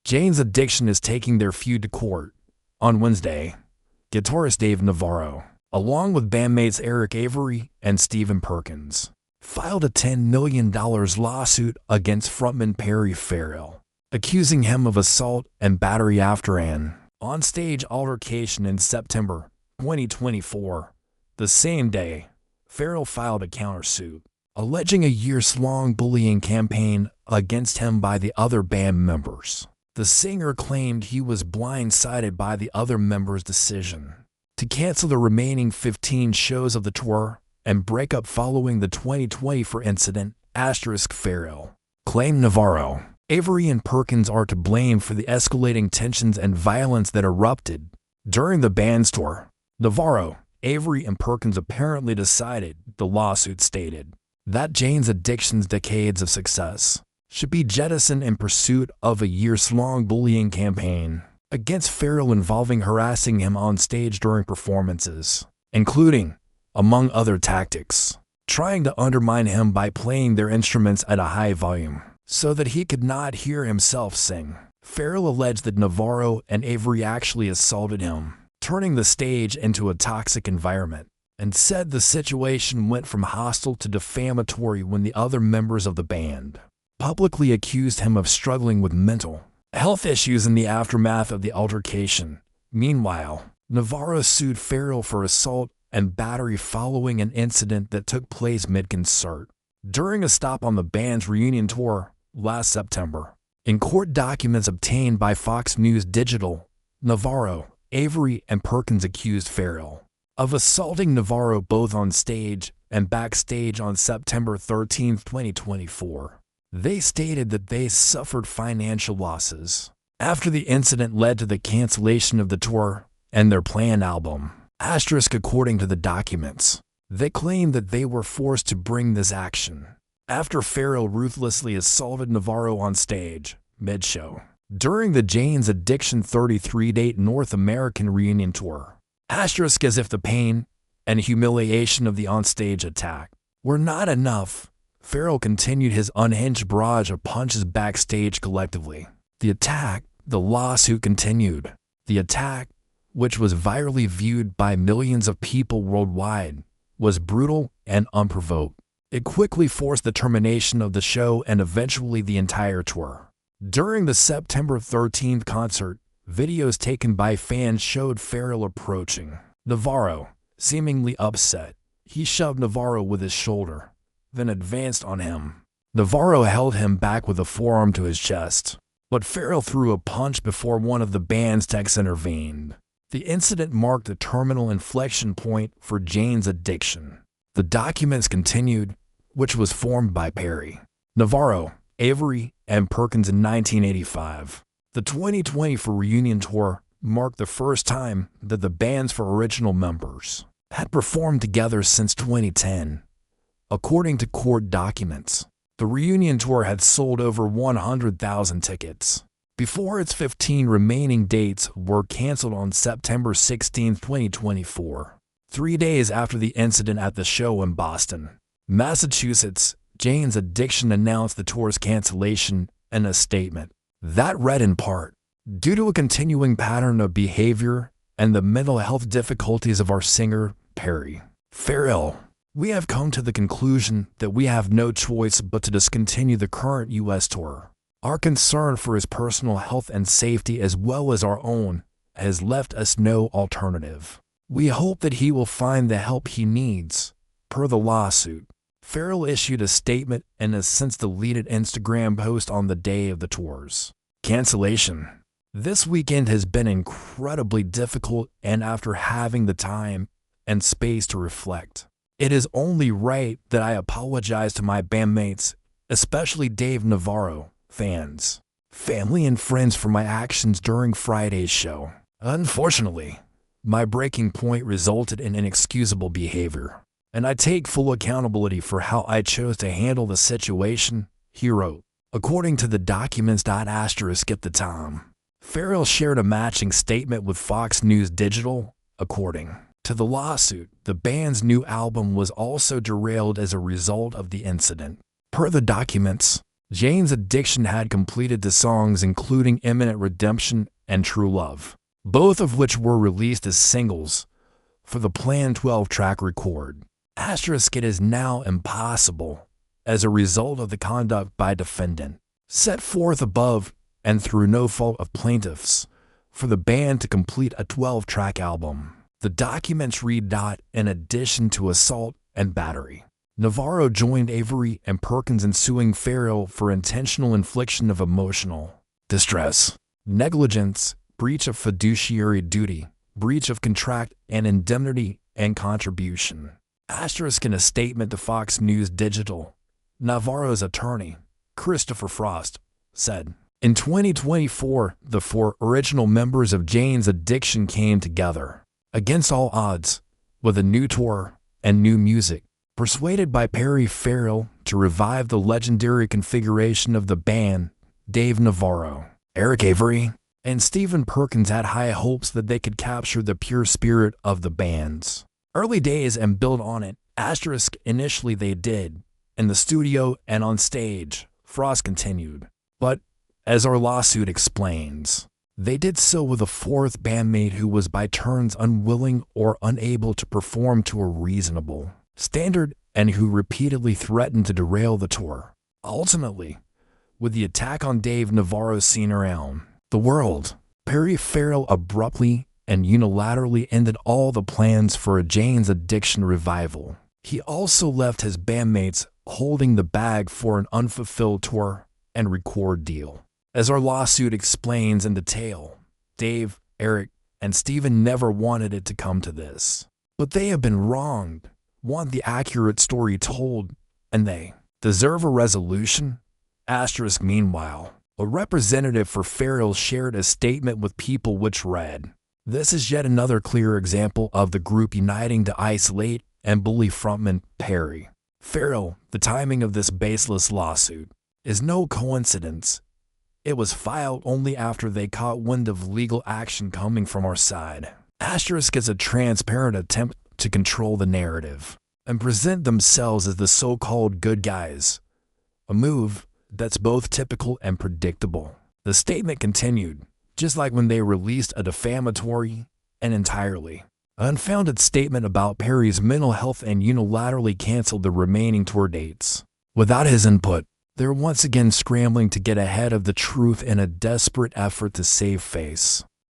Jane's Addiction is taking their feud to court. On Wednesday, guitarist Dave Navarro, along with bandmates Eric Avery and Stephen Perkins, filed a $10 million lawsuit against frontman Perry Farrell, accusing him of assault and battery after an onstage altercation in September 2024. The same day, Farrell filed a countersuit, alleging a years-long bullying campaign against him by the other band members. The singer claimed he was blindsided by the other members' decision to cancel the remaining 15 shows of the tour and break up following the 2024 incident. Farrell claimed Navarro, Avery, and Perkins are to blame for the escalating tensions and violence that erupted during the band's tour. Navarro, Avery, and Perkins apparently decided, the lawsuit stated, that Jane's Addiction's decades of success should be jettisoned in pursuit of a years-long bullying campaign against Farrell involving harassing him on stage during performances, including, among other tactics, trying to undermine him by playing their instruments at a high volume so that he could not hear himself sing. Farrell alleged that Navarro and Avery actually assaulted him, turning the stage into a toxic environment, and said the situation went from hostile to defamatory when the other members of the band publicly accused him of struggling with mental health issues in the aftermath of the altercation. Meanwhile, Navarro sued Farrell for assault and battery following an incident that took place mid-concert during a stop on the band's reunion tour last September. In court documents obtained by Fox News Digital, Navarro, Avery, and Perkins accused Farrell of assaulting Navarro both on stage and backstage on September 13, 2024. They stated that they suffered financial losses after the incident led to the cancellation of the tour and their planned album. According to the documents, they claimed that they were forced to bring this action after Farrell ruthlessly assaulted Navarro on stage mid-show during the Jane's Addiction 33-date North American reunion tour. As if the pain and humiliation of the onstage attack were not enough, Farrell continued his unhinged barrage of punches backstage collectively. The lawsuit continued. The attack, which was virally viewed by millions of people worldwide, was brutal and unprovoked. It quickly forced the termination of the show and eventually the entire tour. During the September 13th concert, videos taken by fans showed Farrell approaching Navarro, seemingly upset. He shoved Navarro with his shoulder, then advanced on him. Navarro held him back with a forearm to his chest, but Farrell threw a punch before one of the band's techs intervened. The incident marked a terminal inflection point for Jane's Addiction. The documents continued, which was formed by Perry, Navarro, Avery, and Perkins in 1985. The 2024 reunion tour marked the first time that the band's four original members had performed together since 2010. According to court documents, the reunion tour had sold over 100,000 tickets before its 15 remaining dates were canceled on September 16, 2024, 3 days after the incident at the show in Boston, Massachusetts. Jane's Addiction announced the tour's cancellation in a statement that read in part, "Due to a continuing pattern of behavior and the mental health difficulties of our singer, Perry Farrell, we have come to the conclusion that we have no choice but to discontinue the current U.S. tour. Our concern for his personal health and safety as well as our own has left us no alternative. We hope that he will find the help he needs." Per the lawsuit, Farrell issued a statement in a since-deleted Instagram post on the day of the tour's cancellation. "This weekend has been incredibly difficult, and after having the time and space to reflect, it is only right that I apologize to my bandmates, especially Dave Navarro, fans, family, and friends for my actions during Friday's show. Unfortunately, my breaking point resulted in inexcusable behavior, and I take full accountability for how I chose to handle the situation," he wrote. According to the documents. At the time, Farrell shared a matching statement with Fox News Digital. According to the lawsuit, the band's new album was also derailed as a result of the incident. Per the documents, Jane's Addiction had completed the songs including Imminent Redemption and True Love, both of which were released as singles for the planned 12-track record. It is now impossible, as a result of the conduct by defendant, set forth above and through no fault of plaintiffs, for the band to complete a 12-track album. The documents read, in addition to assault and battery, Navarro joined Avery and Perkins in suing Farrell for intentional infliction of emotional distress, negligence, breach of fiduciary duty, breach of contract, and indemnity and contribution. In a statement to Fox News Digital, Navarro's attorney, Christopher Frost, said, "In 2024, the 4 original members of Jane's Addiction came together, against all odds, with a new tour and new music, persuaded by Perry Farrell to revive the legendary configuration of the band. Dave Navarro, Eric Avery, and Stephen Perkins had high hopes that they could capture the pure spirit of the band's early days and build on it. Initially they did, in the studio and on stage," Frost continued. "But, as our lawsuit explains, they did so with a 4th bandmate who was by turns unwilling or unable to perform to a reasonable standard and who repeatedly threatened to derail the tour. Ultimately, with the attack on Dave Navarro seen around the world, Perry Farrell abruptly and unilaterally ended all the plans for a Jane's Addiction revival. He also left his bandmates holding the bag for an unfulfilled tour and record deal. As our lawsuit explains in detail, Dave, Eric, and Stephen never wanted it to come to this. But they have been wronged, want the accurate story told, and they deserve a resolution." Meanwhile, a representative for Farrell shared a statement with People which read, "This is yet another clear example of the group uniting to isolate and bully frontman Perry Farrell. The timing of this baseless lawsuit is no coincidence. It was filed only after they caught wind of legal action coming from our side." Is a transparent attempt to control the narrative and present themselves as the so-called good guys, a move that's both typical and predictable. The statement continued, "Just like when they released a defamatory and entirely unfounded statement about Perry's mental health and unilaterally canceled the remaining tour dates. Without his input, they're once again scrambling to get ahead of the truth in a desperate effort to save face."